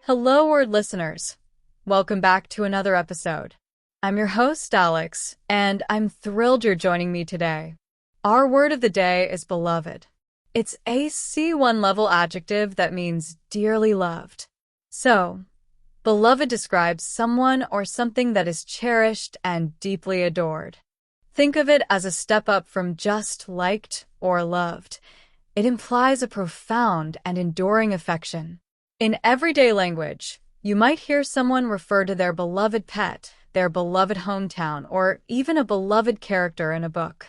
Hello, word listeners. Welcome back to another episode. I'm your host, Alex, and I'm thrilled you're joining me today. Our word of the day is beloved. It's a C1 level adjective that means dearly loved. So, beloved describes someone or something that is cherished and deeply adored. Think of it as a step up from just liked or loved. It implies a profound and enduring affection. In everyday language, you might hear someone refer to their beloved pet, their beloved hometown, or even a beloved character in a book.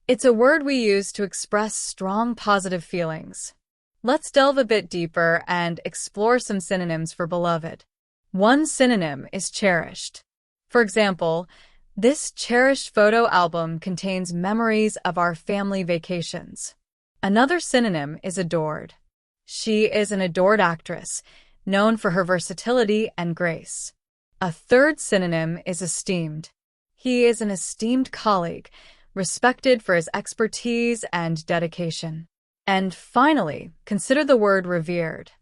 It's a word we use to express strong positive feelings. Let's delve a bit deeper and explore some synonyms for beloved. One synonym is cherished. For example, this cherished photo album contains memories of our family vacations. Another synonym is adored. She is an adored actress, known for her versatility and grace. A third synonym is esteemed. He is an esteemed colleague, respected for his expertise and dedication. And finally, consider the word revered.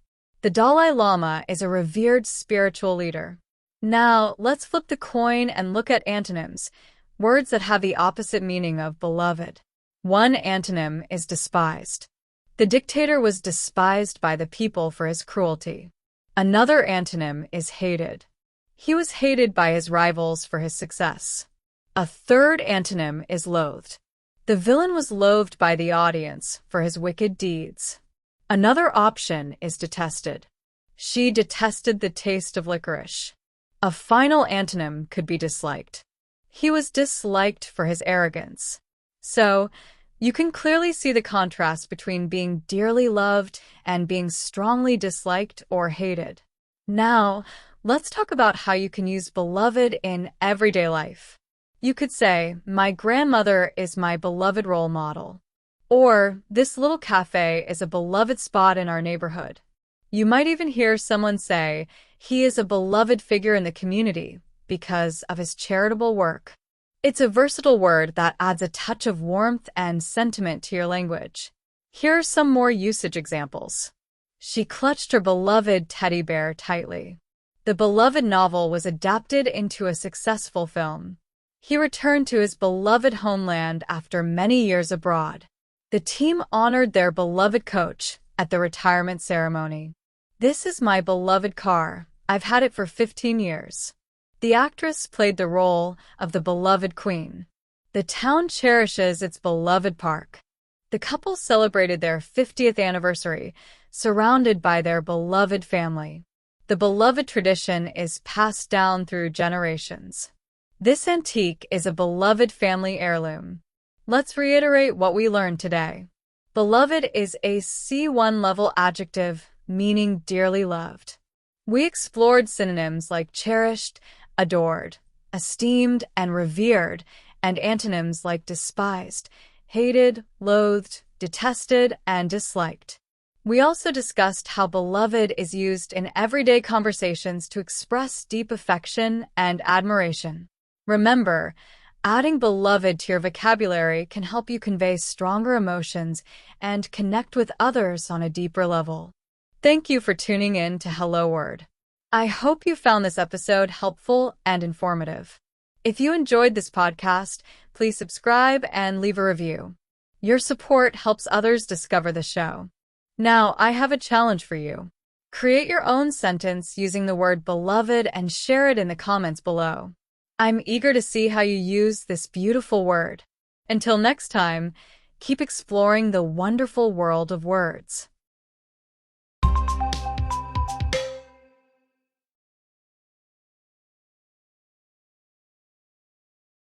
The Dalai Lama is a revered spiritual leader. Now, let's flip the coin and look at antonyms, words that have the opposite meaning of beloved. One antonym is despised. The dictator was despised by the people for his cruelty. Another antonym is hated. He was hated by his rivals for his success. A third antonym is loathed. The villain was loathed by the audience for his wicked deeds. Another option is detested. She detested the taste of licorice. A final antonym could be disliked. He was disliked for his arrogance. So, you can clearly see the contrast between being dearly loved and being strongly disliked or hated. Now, let's talk about how you can use beloved in everyday life. You could say, my grandmother is my beloved role model. Or, this little cafe is a beloved spot in our neighborhood. You might even hear someone say, he is a beloved figure in the community because of his charitable work. It's a versatile word that adds a touch of warmth and sentiment to your language. Here are some more usage examples. She clutched her beloved teddy bear tightly. The beloved novel was adapted into a successful film. He returned to his beloved homeland after many years abroad. The team honored their beloved coach at the retirement ceremony. This is my beloved car. I've had it for 15 years. The actress played the role of the beloved queen. The town cherishes its beloved park. The couple celebrated their 50th anniversary, surrounded by their beloved family. The beloved tradition is passed down through generations. This antique is a beloved family heirloom. Let's reiterate what we learned today. Beloved is a C1 level adjective, meaning dearly loved. We explored synonyms like cherished, adored, esteemed, and revered, and antonyms like despised, hated, loathed, detested, and disliked. We also discussed how beloved is used in everyday conversations to express deep affection and admiration. Remember, adding beloved to your vocabulary can help you convey stronger emotions and connect with others on a deeper level. Thank you for tuning in to Hello Word. I hope you found this episode helpful and informative. If you enjoyed this podcast, please subscribe and leave a review. Your support helps others discover the show. Now, I have a challenge for you. Create your own sentence using the word beloved and share it in the comments below. I'm eager to see how you use this beautiful word. Until next time, keep exploring the wonderful world of words.